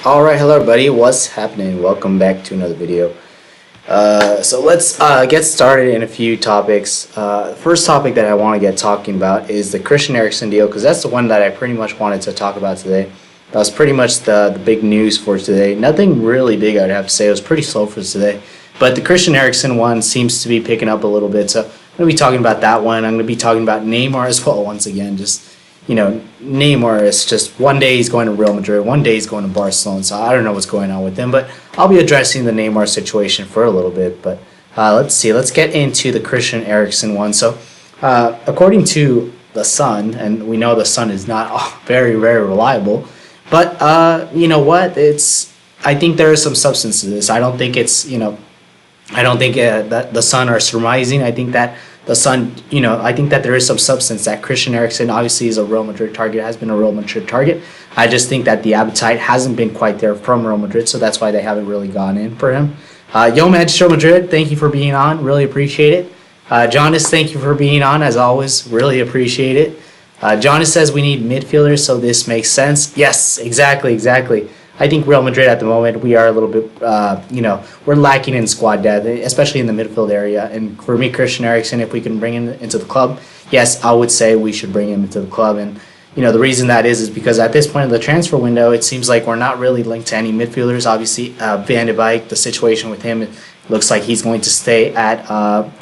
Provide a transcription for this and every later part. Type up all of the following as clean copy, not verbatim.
Alright, hello everybody, what's happening? Welcome back to another video. So let's get started in a few topics. The first topic that I want to get talking about is the Christian Eriksen deal, because that's the one that I pretty much wanted to talk about today. That was pretty much the big news for today. Nothing really big, I'd have to say. It was pretty slow for today. But the Christian Eriksen one seems to be picking up a little bit, so I'm going to be talking about that one. I'm going to be talking about Neymar as well once again. Neymar is just one day he's going to Real Madrid, one day he's going to Barcelona, so I don't know what's going on with him, but I'll be addressing the Neymar situation for a little bit. But let's get into the Christian Eriksen one. So according to the Sun, and we know the Sun is not very, very reliable, but you know what, I think there is some substance to this. I don't think that the Sun are surmising. I think that the Sun, I think that there is some substance that Christian Eriksen obviously is a Real Madrid target, has been a Real Madrid target. I just think that the appetite hasn't been quite there from Real Madrid, so that's why they haven't really gone in for him. Manchester Madrid, thank you for being on. Really appreciate it. Jonas, thank you for being on, as always. Really appreciate it. Jonas says we need midfielders, so this makes sense. Yes, exactly. I think Real Madrid at the moment, we are a little bit, we're lacking in squad depth, especially in the midfield area. And for me, Christian Eriksen, if we can bring him into the club, yes, I would say we should bring him into the club. And, the reason that is because at this point in the transfer window, it seems like we're not really linked to any midfielders. Obviously, Van de Beek, the situation with him, it looks like he's going to stay at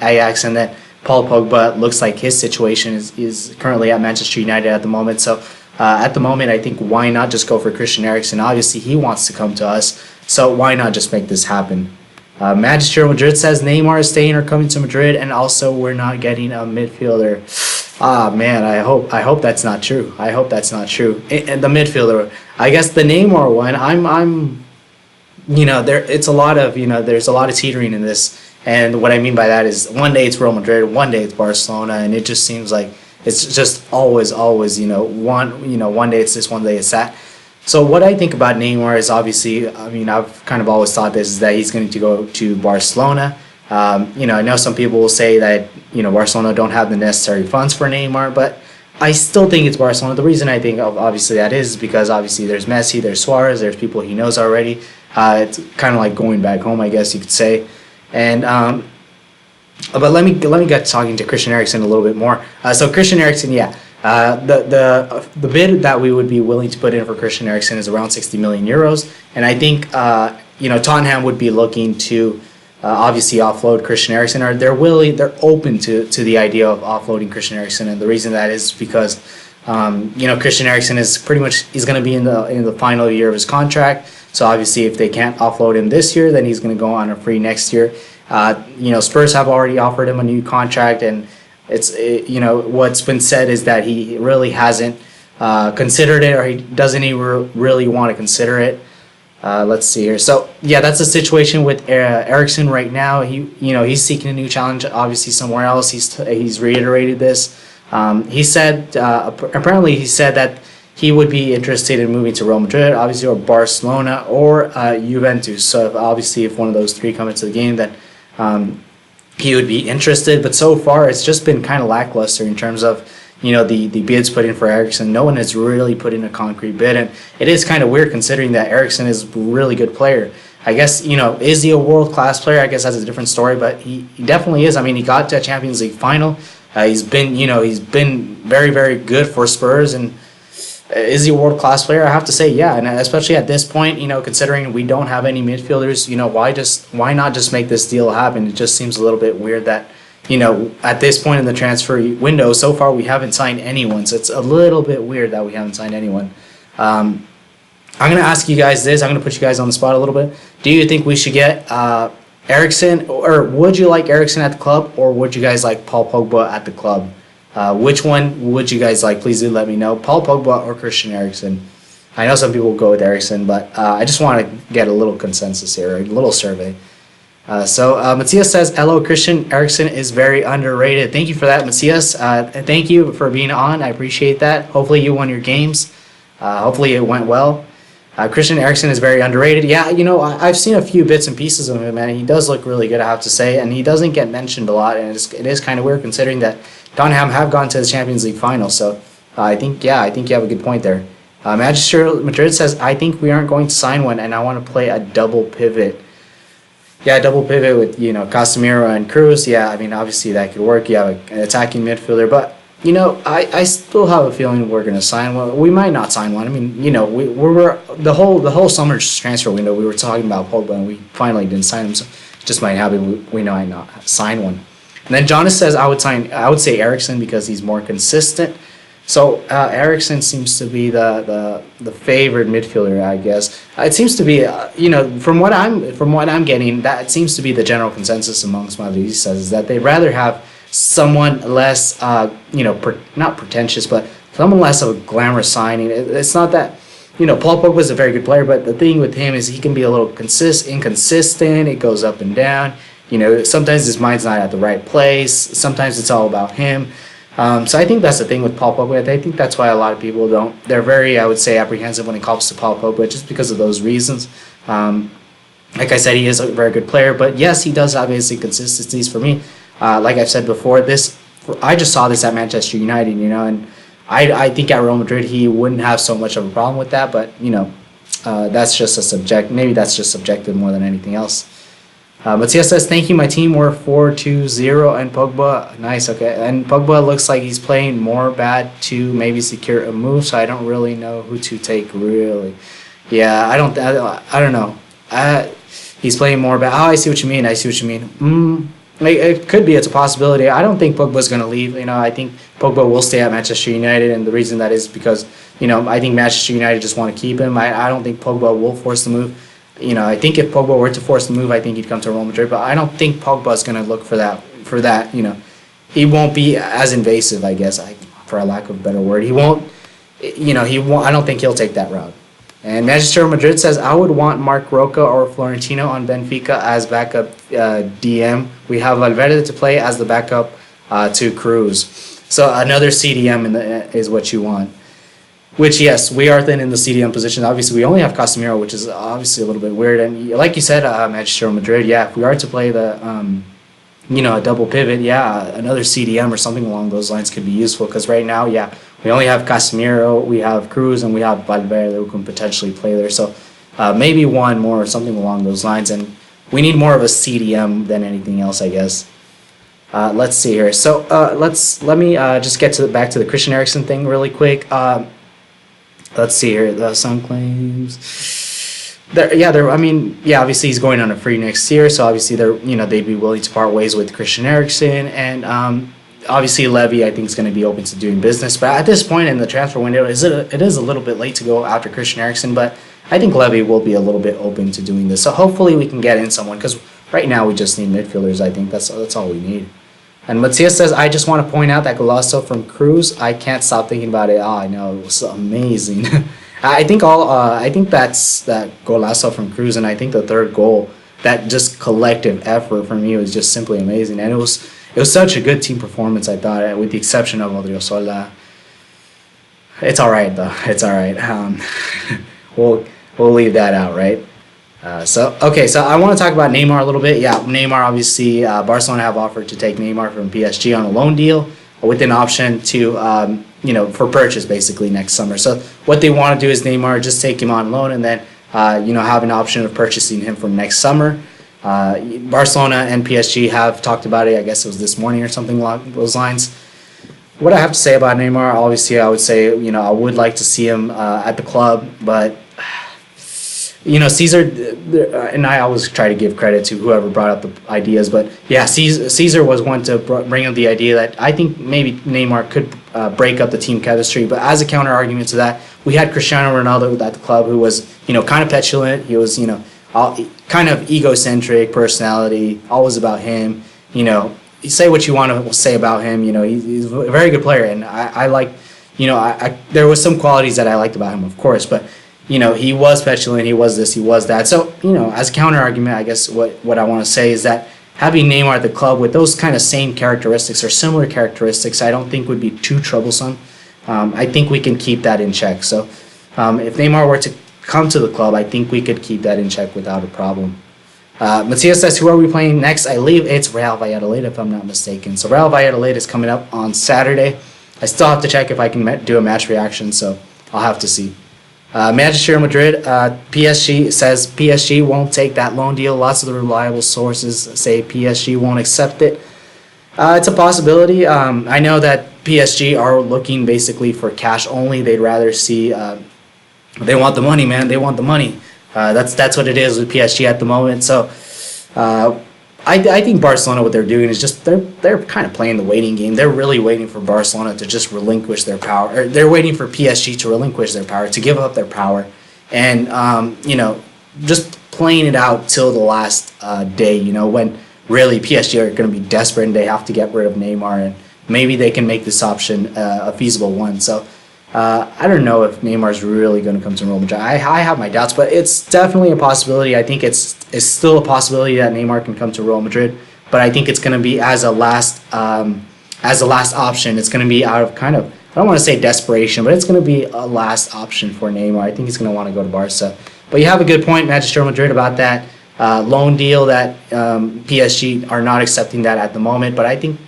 Ajax, and that Paul Pogba looks like his situation is currently at Manchester United at the moment. So, at the moment, I think why not just go for Christian Eriksen? Obviously, he wants to come to us, so why not just make this happen? Manchester Madrid says Neymar is staying or coming to Madrid, and also we're not getting a midfielder. Man, I hope that's not true. I hope that's not true. And the midfielder, I guess the Neymar one, it's a lot of, there's a lot of teetering in this, and what I mean by that is one day it's Real Madrid, one day it's Barcelona, and it just seems like it's just always, one day it's this, one day it's that. So what I think about Neymar is obviously, I've kind of always thought this, is that he's going to go to Barcelona. I know some people will say that, Barcelona don't have the necessary funds for Neymar, but I still think it's Barcelona. The reason I think obviously that is because obviously there's Messi, there's Suarez, there's people he knows already. It's kind of like going back home, I guess you could say. And, but let me get talking to Christian Eriksen a little bit more. So Christian Eriksen, the bid that we would be willing to put in for Christian Eriksen is around 60 million euros, and I think Tottenham would be looking to obviously offload Christian Eriksen, or they're open to the idea of offloading Christian Eriksen, and the reason that is because Christian Eriksen is pretty much he's going to be in the final year of his contract. So obviously, if they can't offload him this year, then he's going to go on a free next year. Spurs have already offered him a new contract, and what's been said is that he really hasn't considered it, or he doesn't even really want to consider it. Let's see here. So yeah, that's the situation with Eriksen right now. He's seeking a new challenge, obviously somewhere else. He's reiterated this. He said apparently he said that he would be interested in moving to Real Madrid, obviously, or Barcelona, or Juventus. So if one of those three come into the game, then he would be interested. But so far, it's just been kind of lackluster in terms of the bids put in for Eriksen. No one has really put in a concrete bid, and it is kind of weird considering that Eriksen is a really good player. I guess is he a world-class player? I guess that's a different story, but he definitely is. He got to a Champions League final. He's been very, very good for Spurs, and is he a world-class player? I have to say, yeah, and especially at this point, considering we don't have any midfielders, why not just make this deal happen? It just seems a little bit weird that, at this point in the transfer window, so far we haven't signed anyone, so it's a little bit weird that we haven't signed anyone. I'm going to ask you guys this. I'm going to put you guys on the spot a little bit. Do you think we should get Eriksen, or would you like Eriksen at the club, or would you guys like Paul Pogba at the club? Which one would you guys like? Please do let me know. Paul Pogba or Christian Eriksen? I know some people will go with Eriksen, but I just want to get a little consensus here, a little survey. So Matthias says, hello, Christian Eriksen is very underrated. Thank you for that, Matthias. Thank you for being on. I appreciate that. Hopefully you won your games. Hopefully it went well. Christian Eriksen is very underrated. Yeah, I've seen a few bits and pieces of him, and he does look really good, I have to say, and he doesn't get mentioned a lot, and it is kind of weird considering that Tottenham have gone to the Champions League final. So I think you have a good point there. Manchester Madrid says, I think we aren't going to sign one, and I want to play a double pivot. Yeah, double pivot with, Casemiro and Cruz. Yeah, I mean, obviously that could work. You have an attacking midfielder, but I still have a feeling we're gonna sign one. We might not sign one. I mean, we're the whole summer transfer window. We were talking about Pogba, and we finally didn't sign him. So it just might happen. We might not sign one. And then Jonas says I would say Eriksen because he's more consistent. So Eriksen seems to be the favored midfielder, I guess. It seems to be, from what I'm getting, that seems to be the general consensus amongst Madridistas is that they'd rather have someone less, not pretentious, but someone less of a glamorous signing. It's not that, Paul Pogba is a very good player, but the thing with him is he can be a little inconsistent. It goes up and down. Sometimes his mind's not at the right place. Sometimes it's all about him. So I think that's the thing with Paul Pogba. I think that's why a lot of people they're very, I would say, apprehensive when it comes to Paul Pogba, just because of those reasons. Like I said, he is a very good player, but yes, he does have his inconsistencies for me. Like I've said before, I just saw this at Manchester United, and I think at Real Madrid he wouldn't have so much of a problem with that, but that's just maybe that's just subjective more than anything else. But CS says, thank you, my team. We're 4-2-0, and Pogba, nice, okay. And Pogba looks like he's playing more bad to maybe secure a move, so I don't really know who to take, really. Yeah, I don't know. He's playing more bad. Oh, I see what you mean. It could be, it's a possibility. I don't think Pogba's going to leave. I think Pogba will stay at Manchester United, and the reason that is because, I think Manchester United just want to keep him. I don't think Pogba will force the move. I think if Pogba were to force the move, I think he'd come to Real Madrid. But I don't think Pogba's going to look for that. He won't be as invasive, I guess, for a lack of a better word. He won't. I don't think he'll take that route. And Manchester Madrid says, I would want Marc Roca or Florentino on Benfica as backup DM. We have Valverde to play as the backup to Cruz. So another CDM is what you want. Which, yes, we are thin in the CDM position. Obviously, we only have Casemiro, which is obviously a little bit weird. And like you said, Manchester Madrid, yeah, if we are to play the, a double pivot, yeah, another CDM or something along those lines could be useful. Because right now, yeah, we only have Casemiro, we have Cruz, and we have Valverde who can potentially play there. So maybe one more or something along those lines. And we need more of a CDM than anything else, I guess. Let's see here. So let me just get back to the Christian Eriksen thing really quick. Let's see here. Some claims. Obviously he's going on a free next year, so obviously they'd be willing to part ways with Christian Eriksen, and obviously Levy I think is going to be open to doing business. But at this point in the transfer window, it is a little bit late to go after Christian Eriksen, but I think Levy will be a little bit open to doing this. So hopefully we can get in someone, because right now we just need midfielders. I think that's all we need. And Matthias says, I just want to point out that golazo from Cruz. I can't stop thinking about it. Oh, I know, it was amazing. I think that's that golazo from Cruz, and I think the third goal, that just collective effort from you was just simply amazing. And it was such a good team performance, I thought, with the exception of Odriozola. It's all right, though. It's all right. We'll leave that out, right? So I want to talk about Neymar a little bit. Yeah, Neymar, obviously, Barcelona have offered to take Neymar from PSG on a loan deal with an option to, for purchase basically next summer. So what they want to do is Neymar just take him on loan and then, have an option of purchasing him from next summer. Barcelona and PSG have talked about it. I guess it was this morning or something along those lines. What I have to say about Neymar, obviously, I would say, I would like to see him at the club, but Caesar, and I always try to give credit to whoever brought up the ideas, but yeah, Caesar was one to bring up the idea that I think maybe Neymar could break up the team chemistry. But as a counter argument to that, we had Cristiano Ronaldo at the club who was, kind of petulant. He was, kind of egocentric personality, always about him. You say what you want to say about him. He's a very good player, and I like, there was some qualities that I liked about him, of course, but. He was petulant, he was this, he was that. So, as a counter argument, I guess what I want to say is that having Neymar at the club with those kind of same characteristics or similar characteristics, I don't think would be too troublesome. I think we can keep that in check. So, if Neymar were to come to the club, I think we could keep that in check without a problem. Matthias says, who are we playing next? I believe it's Real Valladolid, if I'm not mistaken. So, Real Valladolid is coming up on Saturday. I still have to check if I can do a match reaction, so I'll have to see. Manchester Madrid, PSG says PSG won't take that loan deal. Lots of the reliable sources say PSG won't accept it. It's a possibility. I know that PSG are looking basically for cash only. They'd rather see. They want the money, man. They want the money. That's what it is with PSG at the moment. So I think Barcelona, what they're doing is just they're kind of playing the waiting game. They're really waiting for Barcelona to just relinquish their power. Or they're waiting for PSG to relinquish their power, to give up their power, and just playing it out till the last day. When really PSG are going to be desperate and they have to get rid of Neymar, and maybe they can make this option a feasible one. So I don't know if Neymar's really going to come to Real Madrid. I have my doubts, but it's definitely a possibility. I think it's still a possibility that Neymar can come to Real Madrid, but I think it's going to be as a last option. It's going to be out of kind of, I don't want to say desperation, but it's going to be a last option for Neymar. I think he's going to want to go to Barca. But you have a good point, Manchester Madrid, about that loan deal that PSG are not accepting that at the moment. But I think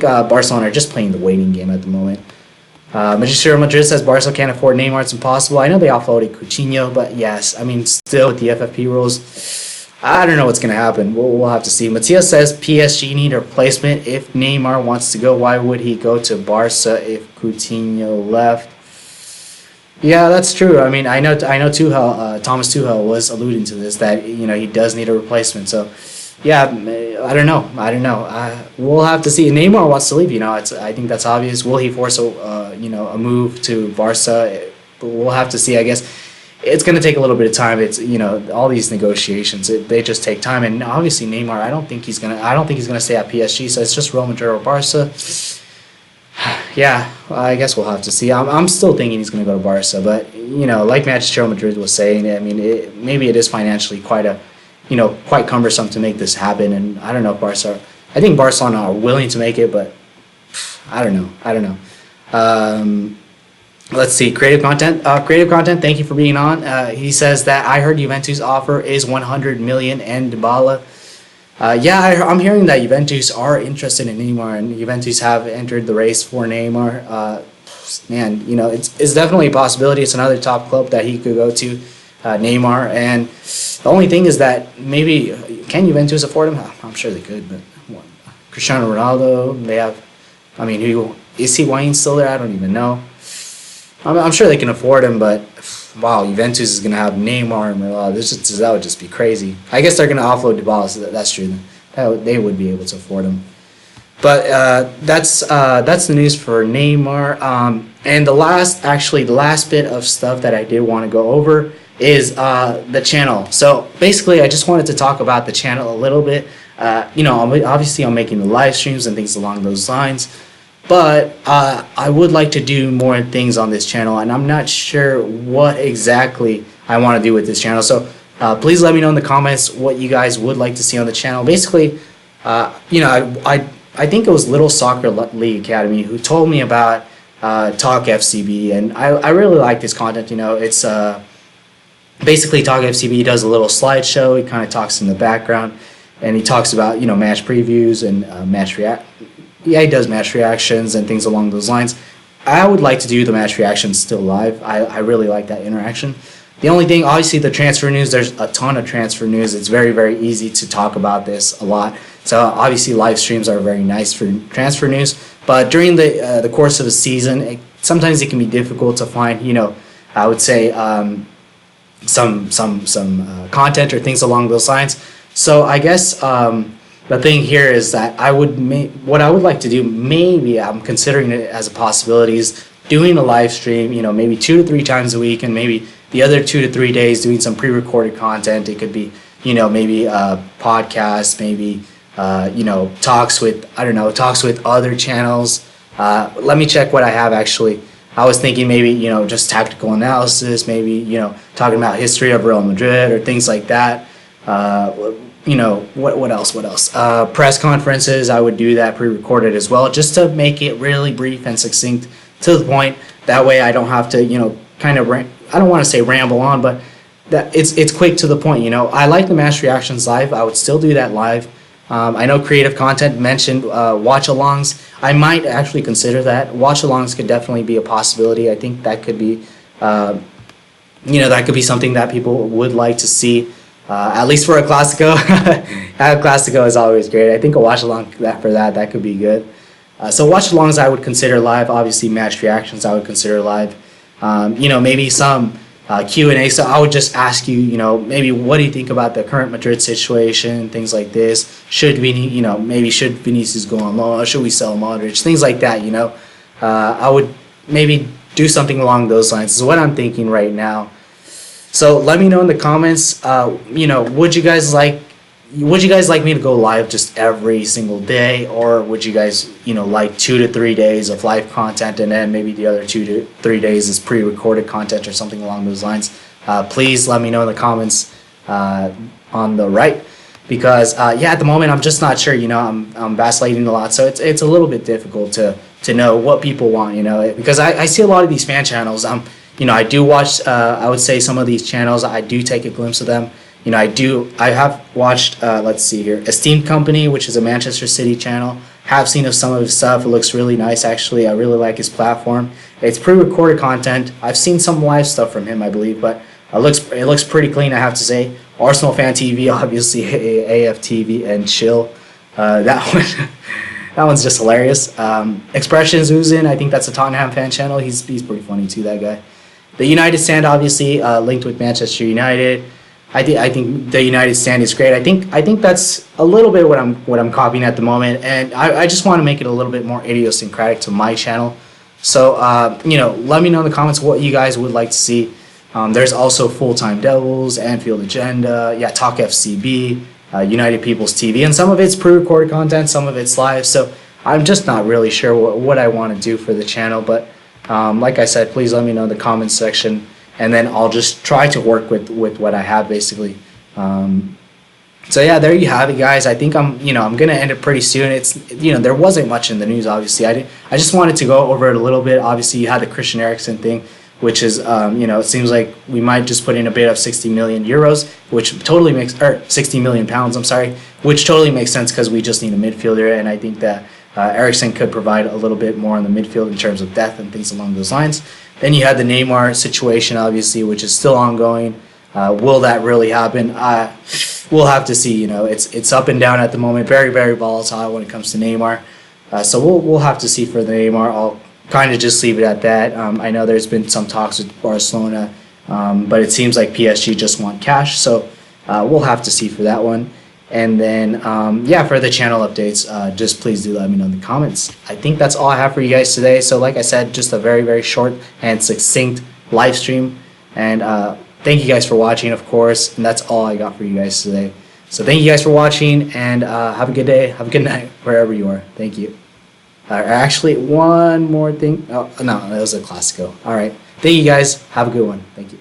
Barcelona are just playing the waiting game at the moment. Manchester Madrid says Barca can't afford Neymar. It's impossible. I know they offloaded Coutinho, but yes, I mean, still with the FFP rules, I don't know what's going to happen. We'll have to see. Matias says PSG need a replacement. If Neymar wants to go, why would he go to Barca if Coutinho left? Yeah, that's true. I mean, I know Tuchel, Thomas Tuchel was alluding to this, that he does need a replacement. So, yeah, I don't know. We'll have to see. Neymar wants to leave. I think that's obvious. Will he force a move to Barca? We'll have to see. I guess it's going to take a little bit of time. It's all these negotiations. They just take time. And obviously Neymar, I don't think he's gonna stay at PSG. So it's just Real Madrid or Barca. Yeah, I guess we'll have to see. I'm still thinking he's going to go to Barca, but like Manchester Madrid was saying, I mean, maybe it is financially quite cumbersome to make this happen. And I don't know if I think Barcelona are willing to make it, but I don't know. Let's see. Creative content. Thank you for being on. He says that I heard Juventus offer is 100 million and Dybala. I'm hearing that Juventus are interested in Neymar, and Juventus have entered the race for Neymar. It's definitely a possibility. It's another top club that he could go to, Neymar. And the only thing is that maybe, can Juventus afford him? I'm sure they could, but Cristiano Ronaldo, they have, is Higuain still there? I don't even know. I'm sure they can afford him, but wow, Juventus is going to have Neymar and Ronaldo. That would just be crazy. I guess they're going to offload Dybala, so that's true. They would be able to afford him. But that's the news for Neymar. And the last bit of stuff that I did want to go over is the channel. So basically, I just wanted to talk about the channel a little bit. Obviously, I'm making the live streams and things along those lines. But I would like to do more things on this channel, and I'm not sure what exactly I want to do with this channel. So please let me know in the comments what you guys would like to see on the channel. Basically, I think it was Little Soccer League Academy who told me about Talk FCB, and I really like this content. It's basically Talk FCB does a little slideshow. He kind of talks in the background, and he talks about match previews and he does match reactions and things along those lines. I would like to do the match reactions still live. I really like that interaction. The only thing, obviously, the transfer news, there's a ton of transfer news. It's very, very easy to talk about this a lot. So obviously live streams are very nice for transfer news. But during the course of a season, sometimes it can be difficult to find, I would say some content or things along those lines. So I guess the thing here is that what I would like to do, maybe I'm considering it as a possibility, is doing a live stream, maybe 2 to 3 times a week, and maybe the other 2 to 3 days doing some pre-recorded content. It could be, maybe podcasts, maybe, talks with other channels. Let me check what I have actually. I was thinking maybe, just tactical analysis, maybe, talking about history of Real Madrid or things like that. What else? Press conferences, I would do that pre-recorded as well, just to make it really brief and succinct to the point. That way I don't have to, I don't want to say ramble on, but that it's quick to the point. I like the match reactions live. I would still do that live. I know creative content mentioned watch-alongs. I might actually consider that. Watch-alongs could definitely be a possibility. I think that could be that could be something that people would like to see, at least for a Clasico. A Clasico is always great. I think a watch along for that could be good. So watch alongs I would consider live. Obviously, match reactions I would consider live. Maybe some Q&A. So I would just ask you, maybe what do you think about the current Madrid situation, things like this. Should should Vinicius go on loan? Or should we sell Modric? Things like that. I would maybe do something along those lines. This is what I'm thinking right now. So let me know in the comments. Would you guys like me to go live just every single day, or would you guys like 2 to 3 days of live content, and then maybe the other 2 to 3 days is pre-recorded content or something along those lines? Please let me know in the comments on the right, because at the moment I'm just not sure. I'm vacillating a lot, so it's a little bit difficult to know what people want. Because I see a lot of these fan channels. I do watch. I would say some of these channels, I do take a glimpse of them. I have watched, let's see here, Esteemed Company, which is a Manchester City channel. Have seen of some of his stuff. It looks really nice, actually. I really like his platform. It's pre-recorded content. I've seen some live stuff from him, I believe, but it looks pretty clean, I have to say. Arsenal Fan TV, obviously, AFTV, and Chill. That one's just hilarious. Expressions Oozin, I think that's a Tottenham fan channel. He's pretty funny too, that guy. The United Stand, obviously, linked with Manchester United. I think the United Stand is great. I think that's a little bit what I'm copying at the moment, and I just want to make it a little bit more idiosyncratic to my channel. So let me know in the comments what you guys would like to see. There's also Full Time Devils, Anfield Agenda, Talk FCB, United People's TV, and some of it's pre-recorded content, some of it's live. So I'm just not really sure what I want to do for the channel, but like I said, please let me know in the comments section, and then I'll just try to work with what I have, basically. So there you have it, guys. I think I'm gonna end it pretty soon. It's there wasn't much in the news, obviously. I just wanted to go over it a little bit. Obviously, you had the Christian Eriksen thing, which is it seems like we might just put in a bid of 60 million euros, which totally makes, or 60 million pounds, I'm sorry, which totally makes sense, because we just need a midfielder, and I think that Eriksen could provide a little bit more in the midfield in terms of depth and things along those lines. Then you had the Neymar situation, obviously, which is still ongoing. Will that really happen? We'll have to see. It's up and down at the moment. Very, very volatile when it comes to Neymar. So we'll have to see for the Neymar. I'll kind of just leave it at that. I know there's been some talks with Barcelona, but it seems like PSG just want cash. So we'll have to see for that one. And then, for the channel updates, just please do let me know in the comments. I think that's all I have for you guys today. So like I said, just a very, very short and succinct live stream. And thank you guys for watching, of course. And that's all I got for you guys today. So thank you guys for watching, and have a good day. Have a good night, wherever you are. Thank you. Actually, one more thing. Oh, no, that was a Clasico. All right. Thank you guys. Have a good one. Thank you.